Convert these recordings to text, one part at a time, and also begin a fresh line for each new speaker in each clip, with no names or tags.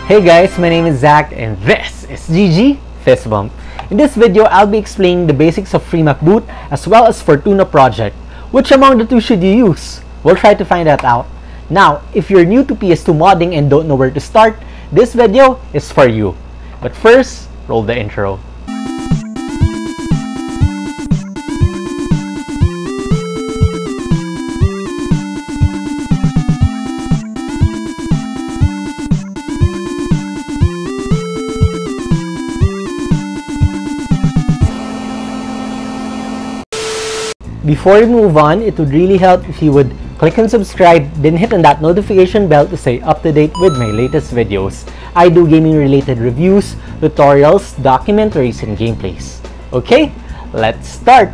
Hey guys, my name is Zach and this is GG Fist Bump. In this video, I'll be explaining the basics of free Mcboot as well as Fortuna Project. Which among the two should you use? We'll try to find that out. Now, if you're new to PS2 modding and don't know where to start, this video is for you. But first, roll the intro. Before we move on, it would really help if you would click and subscribe, then hit on that notification bell to stay up to date with my latest videos. I do gaming related reviews, tutorials, documentaries, and gameplays. Okay, let's start!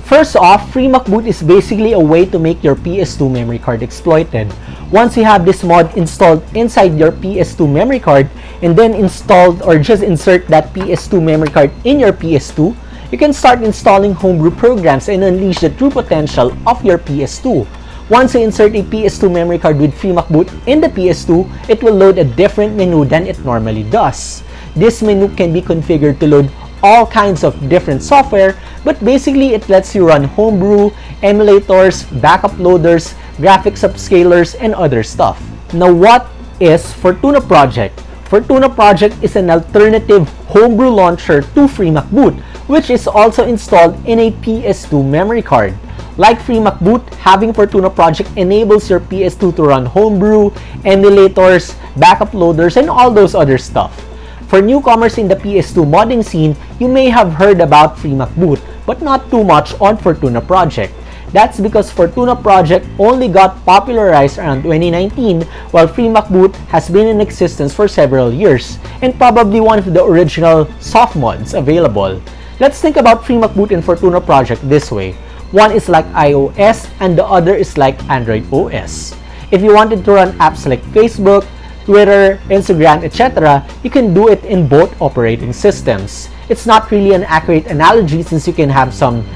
First off, free Mcboot is basically a way to make your PS2 memory card exploited. Once you have this mod installed inside your PS2 memory card and then installed or just insert that PS2 memory card in your PS2, you can start installing homebrew programs and unleash the true potential of your PS2. Once you insert a PS2 memory card with free Mcboot in the PS2, it will load a different menu than it normally does. This menu can be configured to load all kinds of different software, but basically it lets you run homebrew, emulators, backup loaders, graphics upscalers, and other stuff. Now, what is Fortuna Project? Fortuna Project is an alternative homebrew launcher to free Mcboot, which is also installed in a PS2 memory card. Like free Mcboot, having Fortuna Project enables your PS2 to run homebrew, emulators, backup loaders, and all those other stuff. For newcomers in the PS2 modding scene, you may have heard about free Mcboot, but not too much on Fortuna Project. That's because Fortuna Project only got popularized around 2019, while free Mcboot has been in existence for several years, and probably one of the original soft mods available. Let's think about free Mcboot and Fortuna Project this way. One is like iOS, and the other is like Android OS. If you wanted to run apps like Facebook, Twitter, Instagram, etc., you can do it in both operating systems. It's not really an accurate analogy since you can have some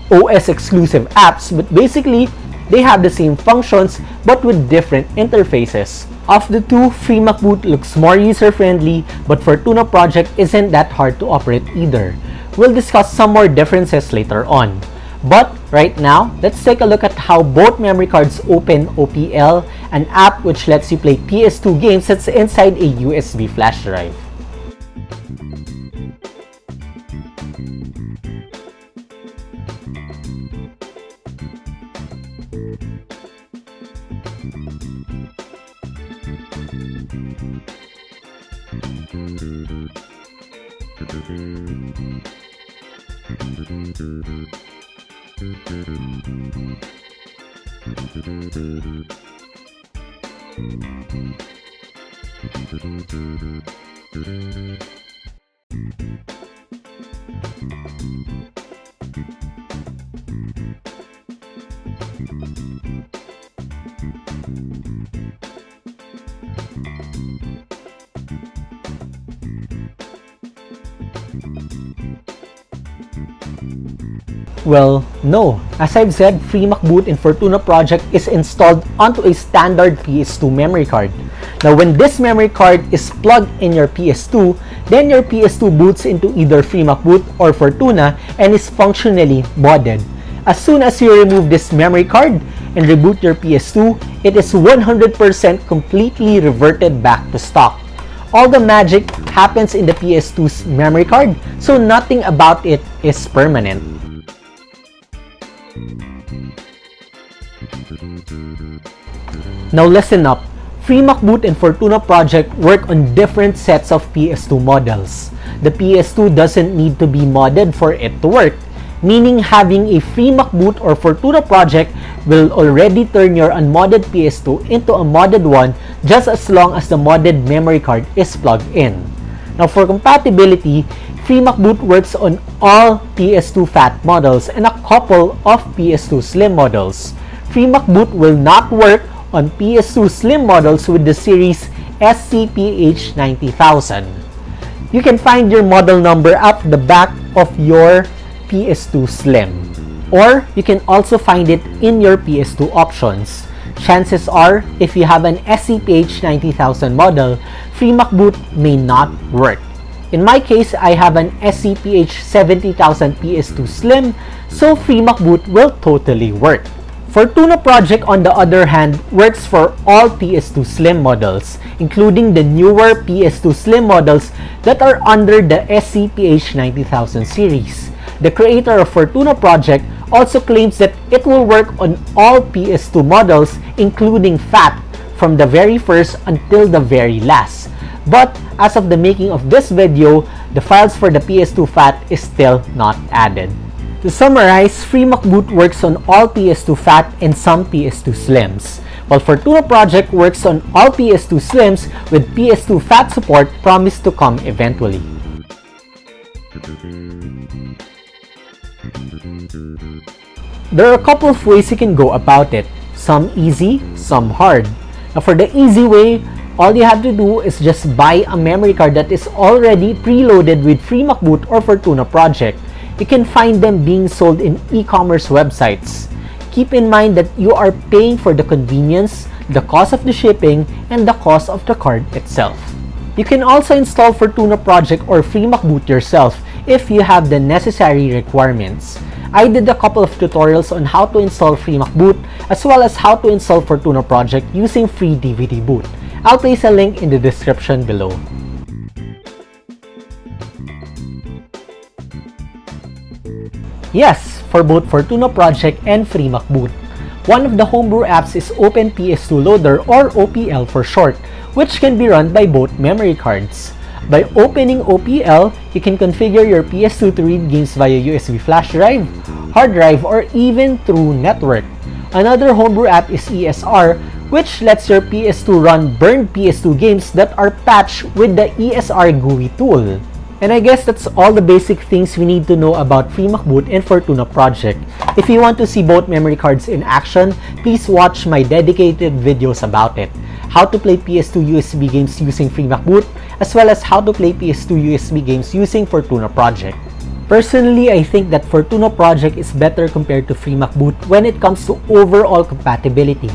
OS exclusive apps, but basically they have the same functions but with different interfaces. Of the two, free Mcboot looks more user-friendly, but Fortuna Project isn't that hard to operate either. We'll discuss some more differences later on. But right now, let's take a look at how both memory cards open OPL, an app which lets you play PS2 games that's inside a USB flash drive. Well, no. As I've said, free Mcboot in Fortuna Project is installed onto a standard PS2 memory card. Now, when this memory card is plugged in your PS2, then your PS2 boots into either free Mcboot or Fortuna and is functionally modded. As soon as you remove this memory card and reboot your PS2, it is 100% completely reverted back to stock. All the magic happens in the PS2's memory card, so nothing about it is permanent. Now listen up, free Mcboot and Fortuna Project work on different sets of PS2 models. The PS2 doesn't need to be modded for it to work, meaning having a free Mcboot or Fortuna Project will already turn your unmodded PS2 into a modded one just as long as the modded memory card is plugged in. Now for compatibility, free Mcboot works on all PS2 Fat models and a couple of PS2 Slim models. Free Mcboot will not work on PS2 Slim models with the series SCPH90000. You can find your model number at the back of your PS2 Slim. Or you can also find it in your PS2 options. Chances are, if you have an SCPH 90000 model, Free Mcboot may not work. In my case, I have an SCPH 70000 PS2 Slim, so Free Mcboot will totally work. Fortuna Project, on the other hand, works for all PS2 Slim models, including the newer PS2 Slim models that are under the SCPH 90000 series. The creator of Fortuna Project also claims that it will work on all PS2 models, including FAT, from the very first until the very last. But as of the making of this video, the files for the PS2 FAT is still not added. To summarize, Free Mcboot works on all PS2 FAT and some PS2 Slims, while Fortuna Project works on all PS2 Slims with PS2 FAT support promised to come eventually. There are a couple of ways you can go about it, some easy, some hard. Now for the easy way, all you have to do is just buy a memory card that is already preloaded with Free Mcboot or Fortuna Project. You can find them being sold in e-commerce websites. Keep in mind that you are paying for the convenience, the cost of the shipping, and the cost of the card itself. You can also install Fortuna Project or Free Mcboot yourself if you have the necessary requirements. I did a couple of tutorials on how to install Free Mcboot as well as how to install Fortuna Project using free DVD boot. I'll place a link in the description below. Yes, for both Fortuna Project and Free Mcboot. One of the homebrew apps is Open PS2 Loader, or OPL for short, which can be run by both memory cards. By opening OPL, you can configure your PS2 to read games via USB Flashdrive, hard drive, or even through network. Another homebrew app is ESR, which lets your PS2 run burned PS2 games that are patched with the ESR GUI tool. And I guess that's all the basic things we need to know about Free Mcboot and Fortuna Project. If you want to see both memory cards in action, please watch my dedicated videos about it. How to play PS2 USB games using Free Mcboot, as well as how to play PS2 USB games using Fortuna Project. Personally, I think that Fortuna Project is better compared to Free Mcboot when it comes to overall compatibility.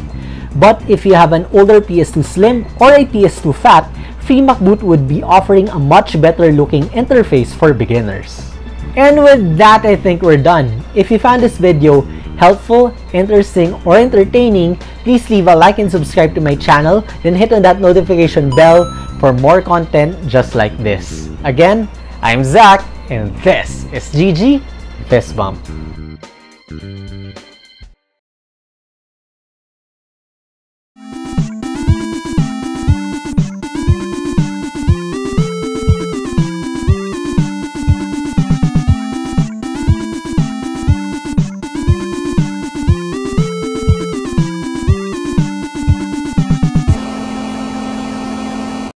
But if you have an older PS2 Slim or a PS2 FAT, Free Mcboot would be offering a much better looking interface for beginners. And with that, I think we're done. If you found this video helpful, interesting, or entertaining, please leave a like and subscribe to my channel, then hit on that notification bell for more content just like this. Again, I'm Zach, and this is GG Fist Bump.